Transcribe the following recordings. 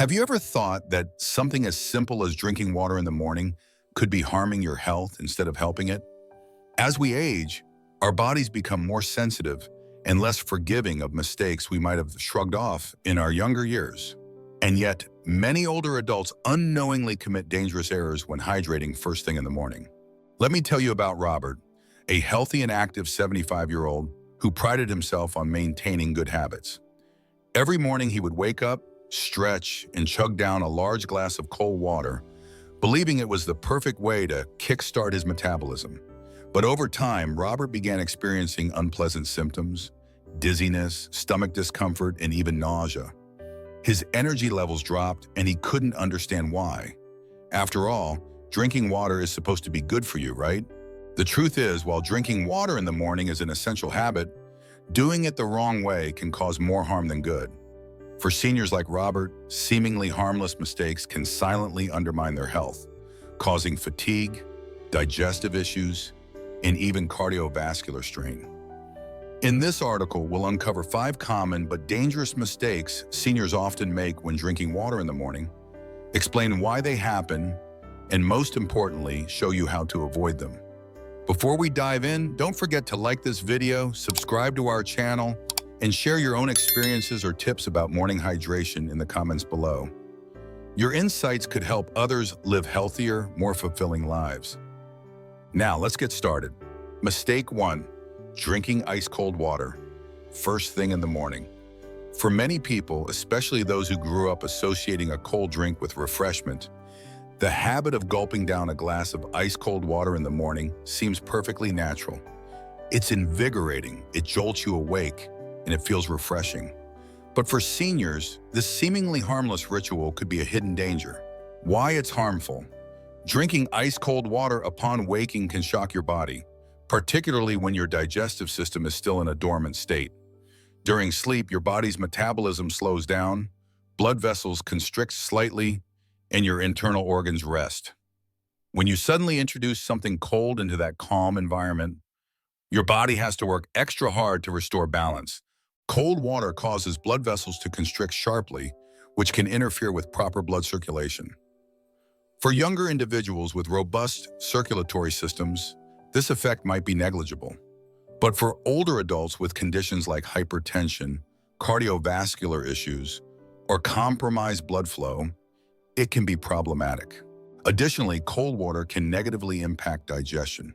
Have you ever thought that something as simple as drinking water in the morning could be harming your health instead of helping it? As we age, our bodies become more sensitive and less forgiving of mistakes we might have shrugged off in our younger years. And yet, many older adults unknowingly commit dangerous errors when hydrating first thing in the morning. Let me tell you about Robert, a healthy and active 75-year-old who prided himself on maintaining good habits. Every morning he would wake up, stretch, and chug down a large glass of cold water, believing it was the perfect way to kickstart his metabolism. But over time, Robert began experiencing unpleasant symptoms, dizziness, stomach discomfort, and even nausea. His energy levels dropped, and he couldn't understand why. After all, drinking water is supposed to be good for you, right? The truth is, while drinking water in the morning is an essential habit, doing it the wrong way can cause more harm than good. For seniors like Robert, seemingly harmless mistakes can silently undermine their health, causing fatigue, digestive issues, and even cardiovascular strain. In this article, we'll uncover 5 common but dangerous mistakes seniors often make when drinking water in the morning, explain why they happen, and most importantly, show you how to avoid them. Before we dive in, don't forget to like this video, subscribe to our channel, and share your own experiences or tips about morning hydration in the comments below. Your insights could help others live healthier, more fulfilling lives. Now, let's get started. Mistake 1, drinking ice-cold water first thing in the morning. For many people, especially those who grew up associating a cold drink with refreshment, the habit of gulping down a glass of ice-cold water in the morning seems perfectly natural. It's invigorating, it jolts you awake, and it feels refreshing. But for seniors, this seemingly harmless ritual could be a hidden danger. Why it's harmful? Drinking ice-cold water upon waking can shock your body, particularly when your digestive system is still in a dormant state. During sleep, your body's metabolism slows down, blood vessels constrict slightly, and your internal organs rest. When you suddenly introduce something cold into that calm environment, your body has to work extra hard to restore balance. Cold water causes blood vessels to constrict sharply, which can interfere with proper blood circulation. For younger individuals with robust circulatory systems, this effect might be negligible. But for older adults with conditions like hypertension, cardiovascular issues, or compromised blood flow, it can be problematic. Additionally, cold water can negatively impact digestion.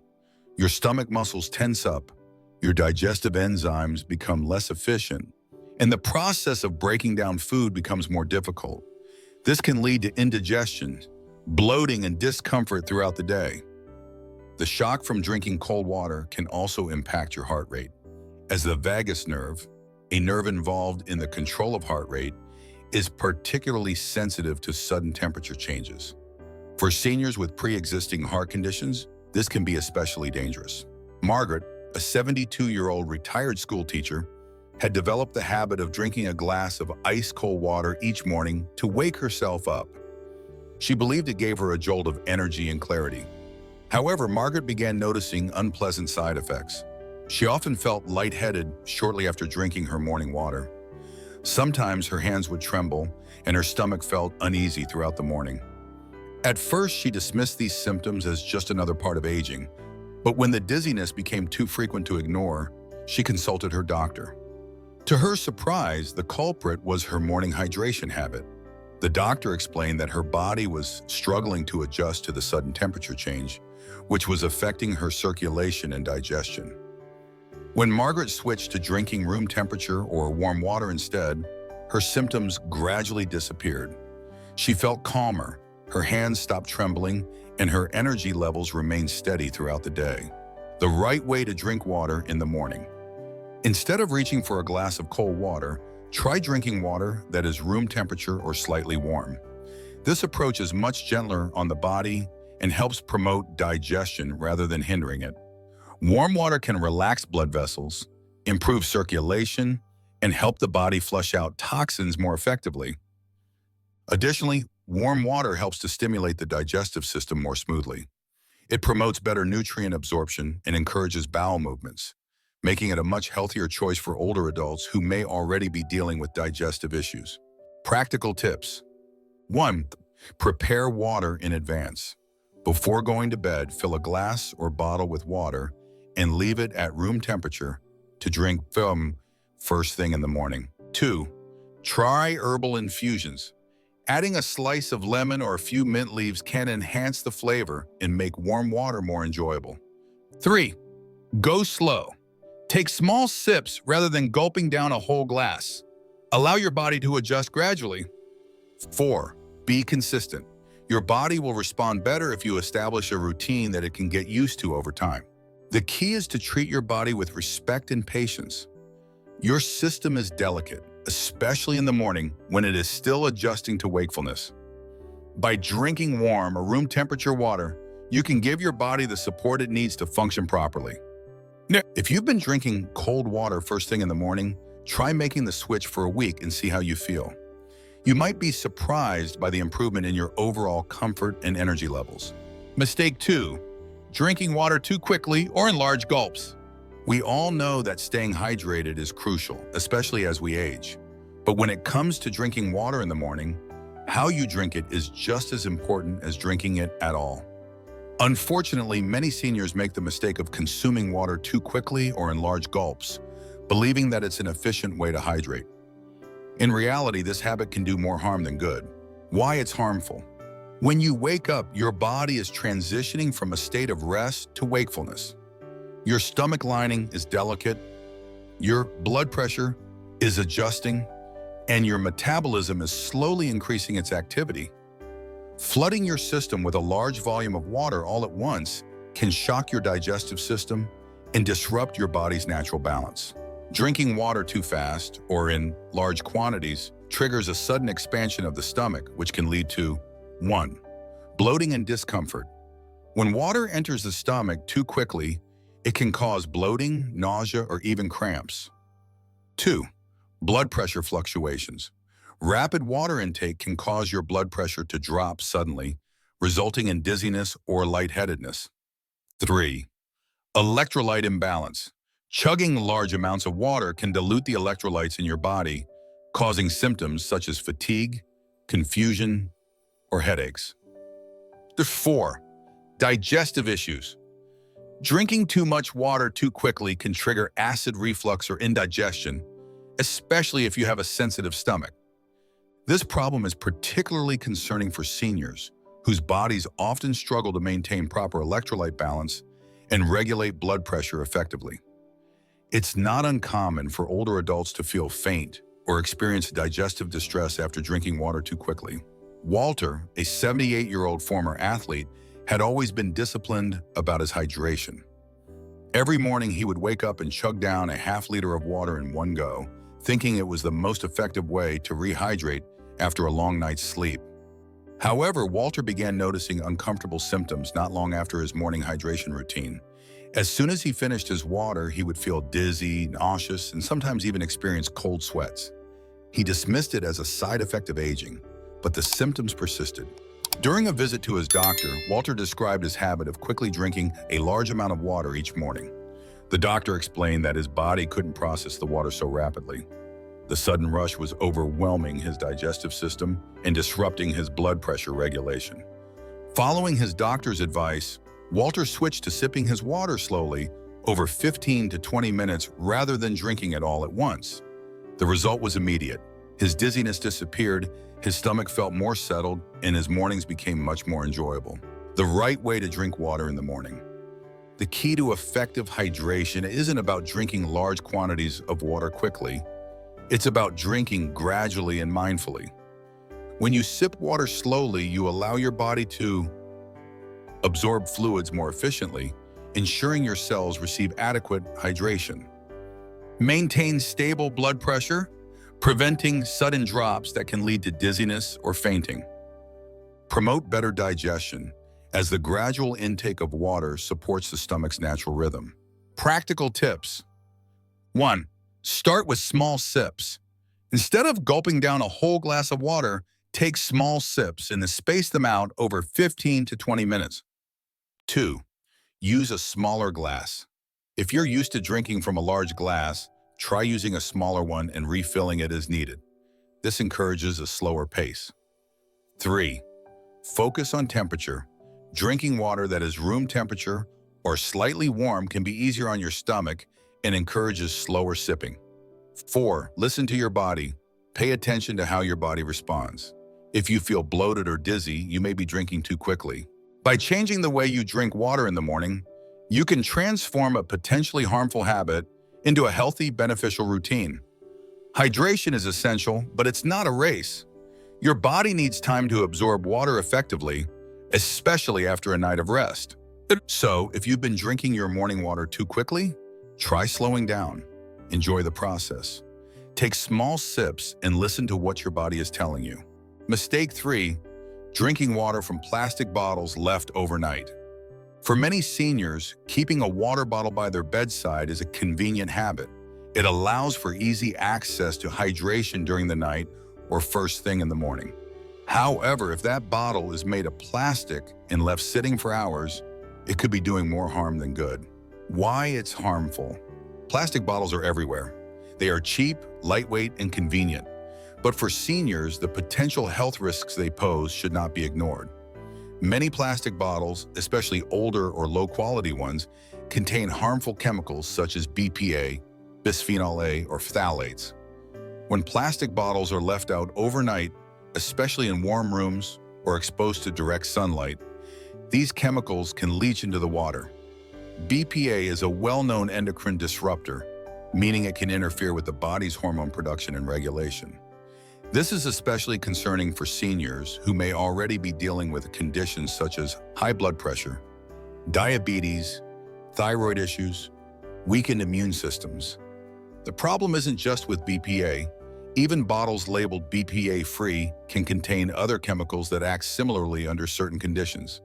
Your stomach muscles tense up, your digestive enzymes become less efficient, and the process of breaking down food becomes more difficult. This can lead to indigestion, bloating, and discomfort throughout the day. The shock from drinking cold water can also impact your heart rate, as the vagus nerve, a nerve involved in the control of heart rate, is particularly sensitive to sudden temperature changes. For seniors with pre-existing heart conditions, this can be especially dangerous. Margaret, a 72-year-old retired school teacher, had developed the habit of drinking a glass of ice-cold water each morning to wake herself up. She believed it gave her a jolt of energy and clarity. However, Margaret began noticing unpleasant side effects. She often felt lightheaded shortly after drinking her morning water. Sometimes her hands would tremble and her stomach felt uneasy throughout the morning. At first, she dismissed these symptoms as just another part of aging, but when the dizziness became too frequent to ignore, she consulted her doctor. To her surprise, the culprit was her morning hydration habit. The doctor explained that her body was struggling to adjust to the sudden temperature change, which was affecting her circulation and digestion. When Margaret switched to drinking room temperature or warm water instead, her symptoms gradually disappeared. She felt calmer, her hands stopped trembling, and her energy levels remained steady throughout the day. The right way to drink water in the morning. Instead of reaching for a glass of cold water, try drinking water that is room temperature or slightly warm. This approach is much gentler on the body and helps promote digestion rather than hindering it. Warm water can relax blood vessels, improve circulation, and help the body flush out toxins more effectively. Additionally, warm water helps to stimulate the digestive system more smoothly. It promotes better nutrient absorption and encourages bowel movements, making it a much healthier choice for older adults who may already be dealing with digestive issues. Practical tips. 1. Prepare water in advance. Before going to bed, fill a glass or bottle with water and leave it at room temperature to drink from first thing in the morning. 2. Try herbal infusions. Adding a slice of lemon or a few mint leaves can enhance the flavor and make warm water more enjoyable. 3. Go slow. Take small sips rather than gulping down a whole glass. Allow your body to adjust gradually. 4. Be consistent. Your body will respond better if you establish a routine that it can get used to over time. The key is to treat your body with respect and patience. Your system is delicate, especially in the morning when it is still adjusting to wakefulness. By drinking warm or room temperature water, you can give your body the support it needs to function properly. If you've been drinking cold water first thing in the morning, try making the switch for a week and see how you feel. You might be surprised by the improvement in your overall comfort and energy levels. Mistake 2. Drinking water too quickly or in large gulps. We all know that staying hydrated is crucial, especially as we age. But when it comes to drinking water in the morning, how you drink it is just as important as drinking it at all. Unfortunately, many seniors make the mistake of consuming water too quickly or in large gulps, believing that it's an efficient way to hydrate. In reality, this habit can do more harm than good. Why it's harmful? When you wake up, your body is transitioning from a state of rest to wakefulness. Your stomach lining is delicate, your blood pressure is adjusting, and your metabolism is slowly increasing its activity. Flooding your system with a large volume of water all at once can shock your digestive system and disrupt your body's natural balance. Drinking water too fast or in large quantities triggers a sudden expansion of the stomach, which can lead to 1. Bloating and discomfort. When water enters the stomach too quickly, it can cause bloating, nausea, or even cramps. 2. Blood pressure fluctuations. Rapid water intake can cause your blood pressure to drop suddenly, resulting in dizziness or lightheadedness. 3. Electrolyte imbalance. Chugging large amounts of water can dilute the electrolytes in your body, causing symptoms such as fatigue, confusion, or headaches. 4. Digestive issues. Drinking too much water too quickly can trigger acid reflux or indigestion, especially if you have a sensitive stomach. This problem is particularly concerning for seniors, whose bodies often struggle to maintain proper electrolyte balance and regulate blood pressure effectively. It's not uncommon for older adults to feel faint or experience digestive distress after drinking water too quickly. Walter, a 78-year-old former athlete, had always been disciplined about his hydration. Every morning he would wake up and chug down a half-liter of water in one go, thinking it was the most effective way to rehydrate after a long night's sleep. However, Walter began noticing uncomfortable symptoms not long after his morning hydration routine. As soon as he finished his water, he would feel dizzy, nauseous, and sometimes even experience cold sweats. He dismissed it as a side effect of aging, but the symptoms persisted. During a visit to his doctor, Walter described his habit of quickly drinking a large amount of water each morning. The doctor explained that his body couldn't process the water so rapidly. The sudden rush was overwhelming his digestive system and disrupting his blood pressure regulation. Following his doctor's advice, Walter switched to sipping his water slowly over 15 to 20 minutes rather than drinking it all at once. The result was immediate. His dizziness disappeared, his stomach felt more settled, and his mornings became much more enjoyable. The right way to drink water in the morning. The key to effective hydration isn't about drinking large quantities of water quickly. It's about drinking gradually and mindfully. When you sip water slowly, you allow your body to absorb fluids more efficiently, ensuring your cells receive adequate hydration. Maintain stable blood pressure, preventing sudden drops that can lead to dizziness or fainting. Promote better digestion, as the gradual intake of water supports the stomach's natural rhythm. Practical tips. 1. Start with small sips. Instead of gulping down a whole glass of water, take small sips and then space them out over 15 to 20 minutes. 2. Use a smaller glass. If you're used to drinking from a large glass, try using a smaller one and refilling it as needed. This encourages a slower pace. 3. Focus on temperature. Drinking water that is room temperature or slightly warm can be easier on your stomach and encourages slower sipping. 4. Listen to your body. Pay attention to how your body responds. If you feel bloated or dizzy, you may be drinking too quickly. By changing the way you drink water in the morning, you can transform a potentially harmful habit into a healthy, beneficial routine. Hydration is essential, but it's not a race. Your body needs time to absorb water effectively, especially after a night of rest. So, if you've been drinking your morning water too quickly, try slowing down. Enjoy the process. Take small sips and listen to what your body is telling you. Mistake 3. Drinking water from plastic bottles left overnight. For many seniors, keeping a water bottle by their bedside is a convenient habit. It allows for easy access to hydration during the night or first thing in the morning. However, if that bottle is made of plastic and left sitting for hours, it could be doing more harm than good. Why it's harmful? Plastic bottles are everywhere. They are cheap, lightweight, and convenient. But for seniors, the potential health risks they pose should not be ignored. Many plastic bottles, especially older or low-quality ones, contain harmful chemicals such as BPA, bisphenol A, or phthalates. When plastic bottles are left out overnight, especially in warm rooms or exposed to direct sunlight, these chemicals can leach into the water. BPA is a well-known endocrine disruptor, meaning it can interfere with the body's hormone production and regulation. This is especially concerning for seniors who may already be dealing with conditions such as high blood pressure, diabetes, thyroid issues, weakened immune systems. The problem isn't just with BPA. Even bottles labeled BPA-free can contain other chemicals that act similarly under certain conditions.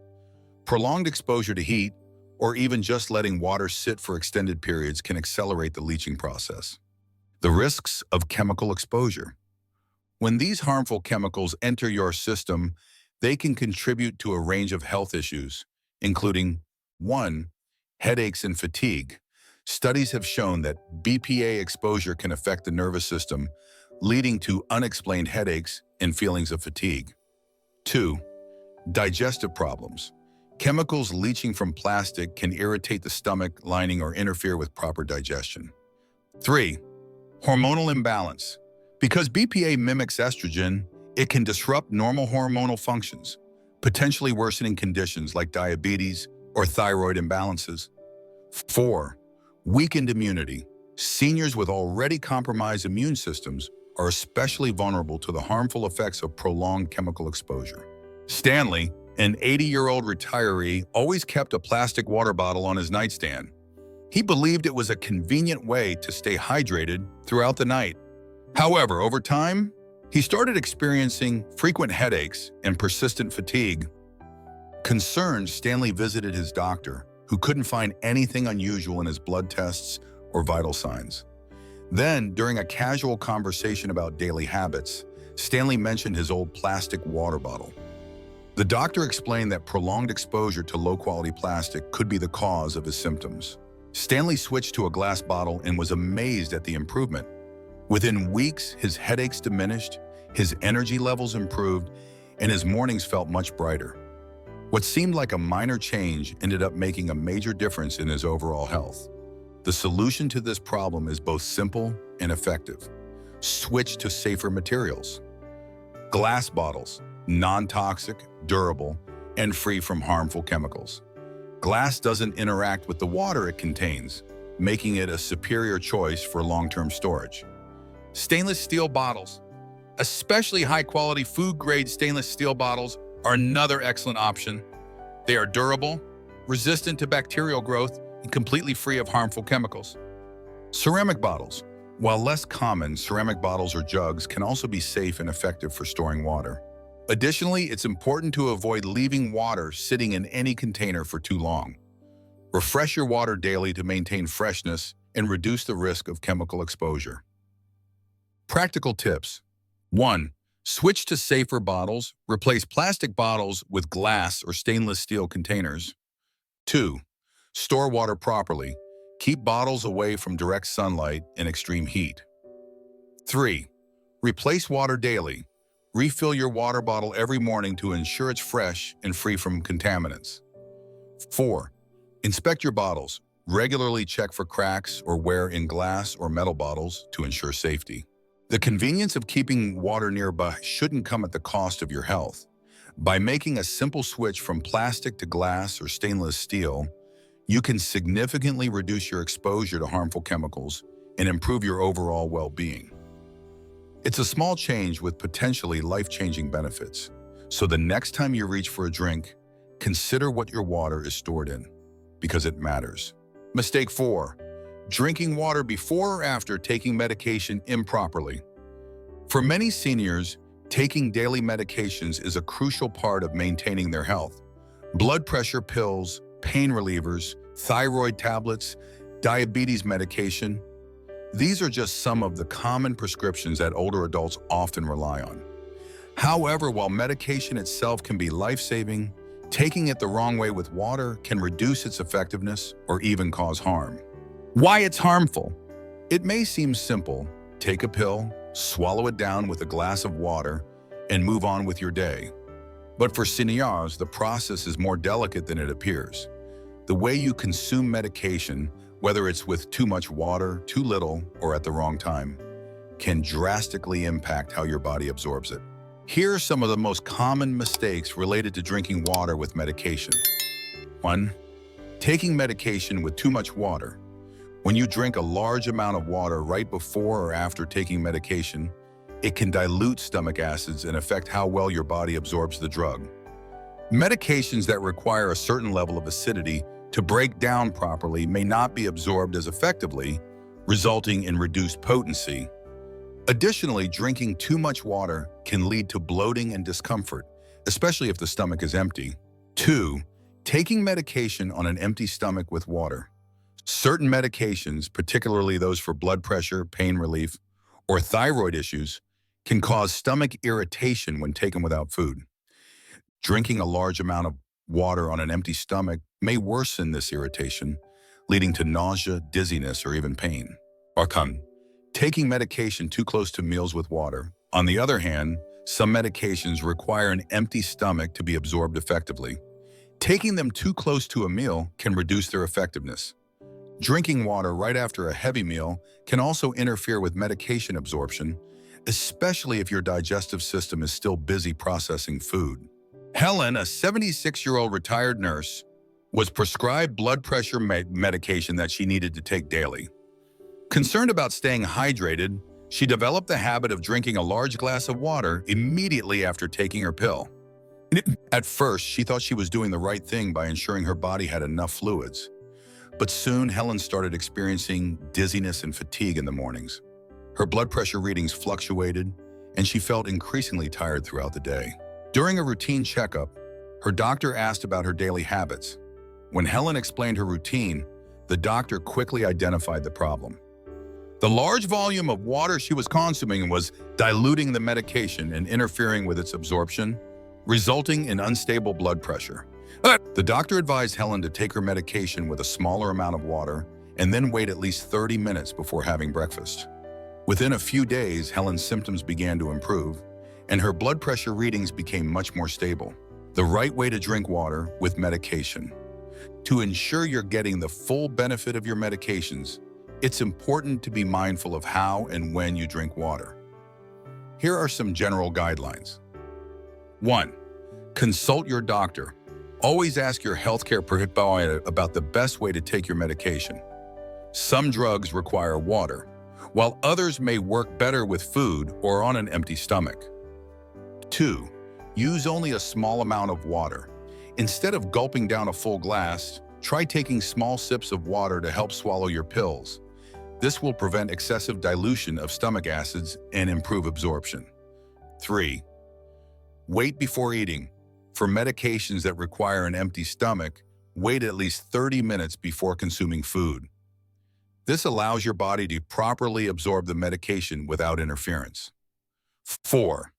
Prolonged exposure to heat, or even just letting water sit for extended periods, can accelerate the leaching process. The risks of chemical exposure. When these harmful chemicals enter your system, they can contribute to a range of health issues, including 1. Headaches and fatigue. Studies have shown that BPA exposure can affect the nervous system, leading to unexplained headaches and feelings of fatigue. 2. Digestive problems. Chemicals leaching from plastic can irritate the stomach lining or interfere with proper digestion. 3. Hormonal imbalance. Because BPA mimics estrogen, it can disrupt normal hormonal functions, potentially worsening conditions like diabetes or thyroid imbalances. 4. Weakened immunity. Seniors with already compromised immune systems are especially vulnerable to the harmful effects of prolonged chemical exposure. Stanley, an 80-year-old retiree, always kept a plastic water bottle on his nightstand. He believed it was a convenient way to stay hydrated throughout the night. However, over time, he started experiencing frequent headaches and persistent fatigue. Concerned, Stanley visited his doctor, who couldn't find anything unusual in his blood tests or vital signs. Then, during a casual conversation about daily habits, Stanley mentioned his old plastic water bottle. The doctor explained that prolonged exposure to low-quality plastic could be the cause of his symptoms. Stanley switched to a glass bottle and was amazed at the improvement. Within weeks, his headaches diminished, his energy levels improved, and his mornings felt much brighter. What seemed like a minor change ended up making a major difference in his overall health. The solution to this problem is both simple and effective. Switch to safer materials. Glass bottles, non-toxic, durable, and free from harmful chemicals. Glass doesn't interact with the water it contains, making it a superior choice for long-term storage. Stainless steel bottles. Especially high-quality food-grade stainless steel bottles are another excellent option. They are durable, resistant to bacterial growth, and completely free of harmful chemicals. Ceramic bottles. While less common, ceramic bottles or jugs can also be safe and effective for storing water. Additionally, it's important to avoid leaving water sitting in any container for too long. Refresh your water daily to maintain freshness and reduce the risk of chemical exposure. Practical tips. 1. Switch to safer bottles. Replace plastic bottles with glass or stainless steel containers. 2. Store water properly. Keep bottles away from direct sunlight and extreme heat. 3. Replace water daily. Refill your water bottle every morning to ensure it's fresh and free from contaminants. 4. Inspect your bottles. Regularly check for cracks or wear in glass or metal bottles to ensure safety. The convenience of keeping water nearby shouldn't come at the cost of your health. By making a simple switch from plastic to glass or stainless steel, you can significantly reduce your exposure to harmful chemicals and improve your overall well-being. It's a small change with potentially life-changing benefits. So the next time you reach for a drink, consider what your water is stored in, because it matters. Mistake 4. Drinking water before or after taking medication improperly. For many seniors, taking daily medications is a crucial part of maintaining their health. Blood pressure pills, pain relievers, thyroid tablets, diabetes medication. These are just some of the common prescriptions that older adults often rely on. However, while medication itself can be life-saving, taking it the wrong way with water can reduce its effectiveness or even cause harm. Why it's harmful? It may seem simple. Take a pill, swallow it down with a glass of water, and move on with your day. But for seniors, the process is more delicate than it appears. The way you consume medication, whether it's with too much water, too little, or at the wrong time, can drastically impact how your body absorbs it. Here are some of the most common mistakes related to drinking water with medication. 1. Taking medication with too much water. When you drink a large amount of water right before or after taking medication, it can dilute stomach acids and affect how well your body absorbs the drug. Medications that require a certain level of acidity to break down properly may not be absorbed as effectively, resulting in reduced potency. Additionally, drinking too much water can lead to bloating and discomfort, especially if the stomach is empty. 2. Taking medication on an empty stomach with water. Certain medications, particularly those for blood pressure, pain relief, or thyroid issues, can cause stomach irritation when taken without food. Drinking a large amount of water on an empty stomach may worsen this irritation, leading to nausea, dizziness, or even pain. Taking medication too close to meals with water. On the other hand, some medications require an empty stomach to be absorbed effectively. Taking them too close to a meal can reduce their effectiveness. Drinking water right after a heavy meal can also interfere with medication absorption, especially if your digestive system is still busy processing food. Helen, a 76-year-old retired nurse, was prescribed blood pressure medication that she needed to take daily. Concerned about staying hydrated, she developed the habit of drinking a large glass of water immediately after taking her pill. At first, she thought she was doing the right thing by ensuring her body had enough fluids. But soon, Helen started experiencing dizziness and fatigue in the mornings. Her blood pressure readings fluctuated, and she felt increasingly tired throughout the day. During a routine checkup, her doctor asked about her daily habits. When Helen explained her routine, the doctor quickly identified the problem. The large volume of water she was consuming was diluting the medication and interfering with its absorption, resulting in unstable blood pressure. The doctor advised Helen to take her medication with a smaller amount of water and then wait at least 30 minutes before having breakfast. Within a few days, Helen's symptoms began to improve, and her blood pressure readings became much more stable. The right way to drink water with medication. To ensure you're getting the full benefit of your medications, it's important to be mindful of how and when you drink water. Here are some general guidelines. 1. Consult your doctor. Always ask your healthcare provider about the best way to take your medication. Some drugs require water, while others may work better with food or on an empty stomach. 2. Use only a small amount of water. Instead of gulping down a full glass, try taking small sips of water to help swallow your pills. This will prevent excessive dilution of stomach acids and improve absorption. 3. Wait before eating. For medications that require an empty stomach, wait at least 30 minutes before consuming food. This allows your body to properly absorb the medication without interference. 4.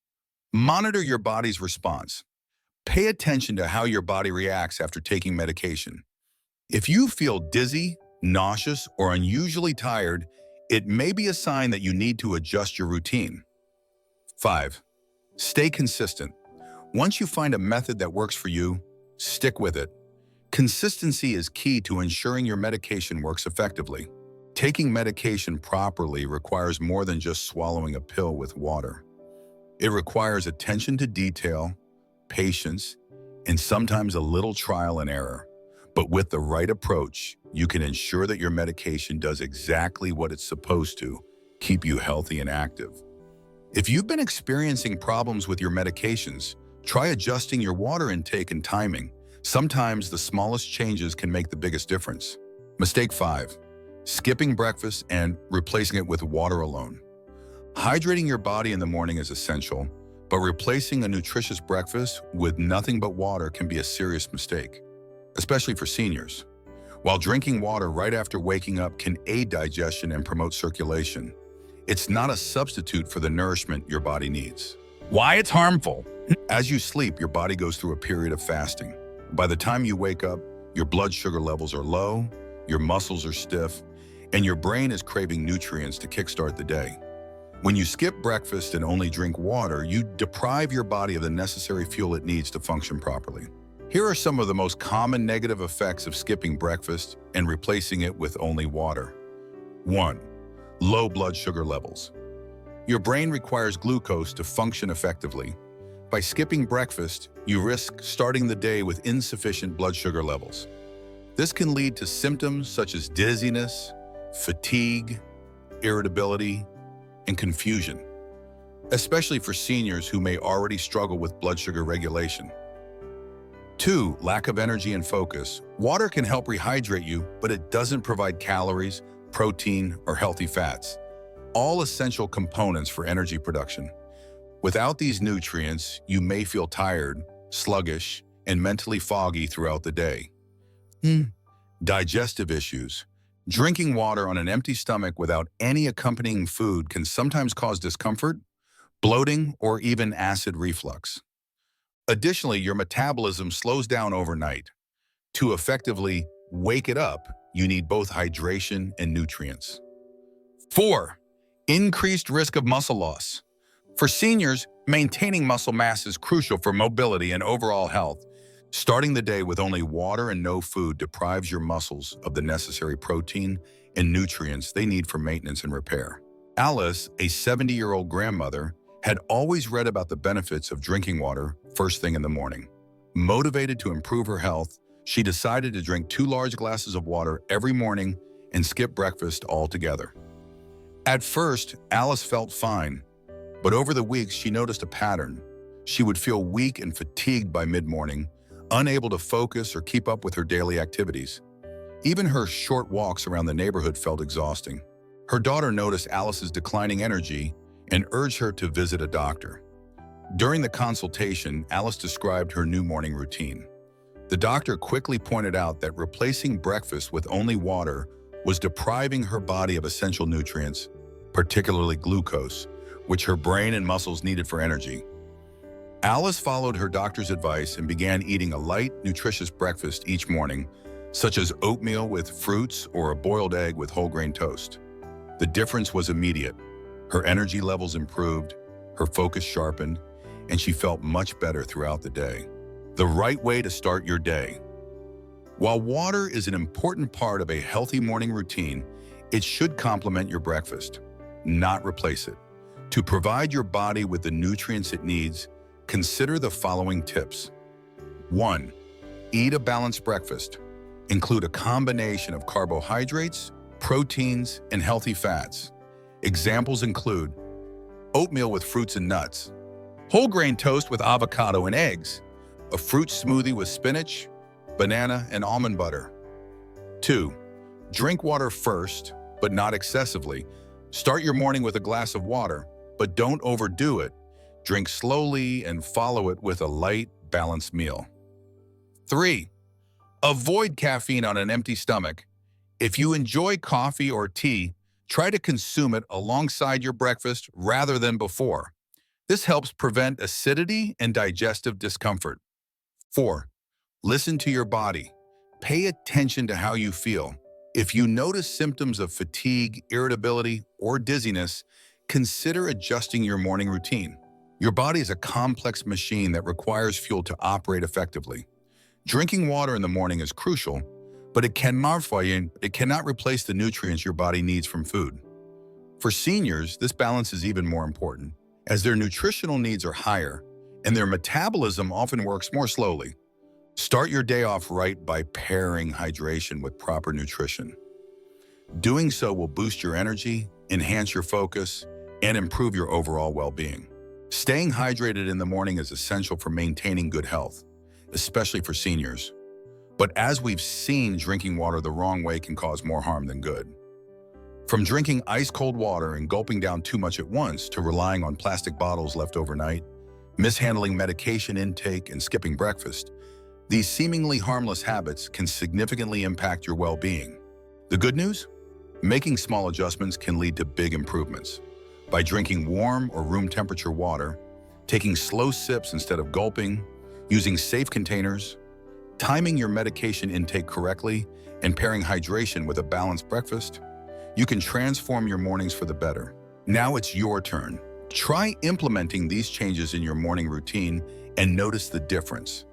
Monitor your body's response. Pay attention to how your body reacts after taking medication. If you feel dizzy, nauseous, or unusually tired, it may be a sign that you need to adjust your routine. 5. Stay consistent. Once you find a method that works for you, stick with it. Consistency is key to ensuring your medication works effectively. Taking medication properly requires more than just swallowing a pill with water. It requires attention to detail, patience, and sometimes a little trial and error. But with the right approach, you can ensure that your medication does exactly what it's supposed to, keep you healthy and active. If you've been experiencing problems with your medications, try adjusting your water intake and timing. Sometimes the smallest changes can make the biggest difference. Mistake 5. Skipping breakfast and replacing it with water alone. Hydrating your body in the morning is essential, but replacing a nutritious breakfast with nothing but water can be a serious mistake, especially for seniors. While drinking water right after waking up can aid digestion and promote circulation, it's not a substitute for the nourishment your body needs. Why it's harmful? As you sleep, your body goes through a period of fasting. By the time you wake up, your blood sugar levels are low, your muscles are stiff, and your brain is craving nutrients to kickstart the day. When you skip breakfast and only drink water, you deprive your body of the necessary fuel it needs to function properly. Here are some of the most common negative effects of skipping breakfast and replacing it with only water. 1. Low blood sugar levels. Your brain requires glucose to function effectively. By skipping breakfast, you risk starting the day with insufficient blood sugar levels. This can lead to symptoms such as dizziness, fatigue, irritability, and confusion, especially for seniors who may already struggle with blood sugar regulation. 2. Lack of energy and focus. Water can help rehydrate you, but it doesn't provide calories, protein, or healthy fats, all essential components for energy production. Without these nutrients, you may feel tired, sluggish, and mentally foggy throughout the day. Digestive issues. Drinking water on an empty stomach without any accompanying food can sometimes cause discomfort, bloating, or even acid reflux. Additionally, your metabolism slows down overnight. To effectively wake it up, you need both hydration and nutrients. 4. Increased risk of muscle loss. For seniors, maintaining muscle mass is crucial for mobility and overall health. Starting the day with only water and no food deprives your muscles of the necessary protein and nutrients they need for maintenance and repair. Alice, a 70-year-old grandmother, had always read about the benefits of drinking water first thing in the morning. Motivated to improve her health, she decided to drink 2 large glasses of water every morning and skip breakfast altogether. At first, Alice felt fine, but over the weeks she noticed a pattern. She would feel weak and fatigued by mid-morning, unable to focus or keep up with her daily activities. Even her short walks around the neighborhood felt exhausting. Her daughter noticed Alice's declining energy and urged her to visit a doctor. During the consultation, Alice described her new morning routine. The doctor quickly pointed out that replacing breakfast with only water was depriving her body of essential nutrients, particularly glucose, which her brain and muscles needed for energy. Alice followed her doctor's advice and began eating a light, nutritious breakfast each morning, such as oatmeal with fruits or a boiled egg with whole grain toast. The difference was immediate. Her energy levels improved, her focus sharpened, and she felt much better throughout the day. The right way to start your day. While water is an important part of a healthy morning routine, it should complement your breakfast, not replace it. To provide your body with the nutrients it needs, consider the following tips. 1. Eat a balanced breakfast. Include a combination of carbohydrates, proteins, and healthy fats. Examples include oatmeal with fruits and nuts, whole grain toast with avocado and eggs, a fruit smoothie with spinach, banana, and almond butter. 2. Drink water first, but not excessively. Start your morning with a glass of water, but don't overdo it. Drink slowly and follow it with a light, balanced meal. 3. Avoid caffeine on an empty stomach. If you enjoy coffee or tea, try to consume it alongside your breakfast rather than before. This helps prevent acidity and digestive discomfort. 4. Listen to your body. Pay attention to how you feel. If you notice symptoms of fatigue, irritability, or dizziness, consider adjusting your morning routine. Your body is a complex machine that requires fuel to operate effectively. Drinking water in the morning is crucial, but it cannot replace the nutrients your body needs from food. For seniors, this balance is even more important, as their nutritional needs are higher and their metabolism often works more slowly. Start your day off right by pairing hydration with proper nutrition. Doing so will boost your energy, enhance your focus, and improve your overall well-being. Staying hydrated in the morning is essential for maintaining good health, especially for seniors. But as we've seen, drinking water the wrong way can cause more harm than good. From drinking ice-cold water and gulping down too much at once to relying on plastic bottles left overnight, mishandling medication intake, and skipping breakfast, these seemingly harmless habits can significantly impact your well-being. The good news? Making small adjustments can lead to big improvements. By drinking warm or room temperature water, taking slow sips instead of gulping, using safe containers, timing your medication intake correctly, and pairing hydration with a balanced breakfast, you can transform your mornings for the better. Now it's your turn. Try implementing these changes in your morning routine and notice the difference.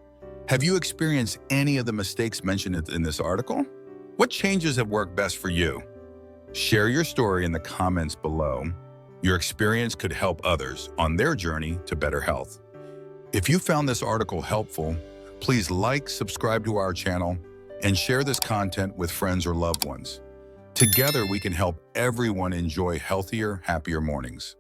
Have you experienced any of the mistakes mentioned in this article? What changes have worked best for you? Share your story in the comments below. Your experience could help others on their journey to better health. If you found this article helpful, please like, subscribe to our channel, and share this content with friends or loved ones. Together, we can help everyone enjoy healthier, happier mornings.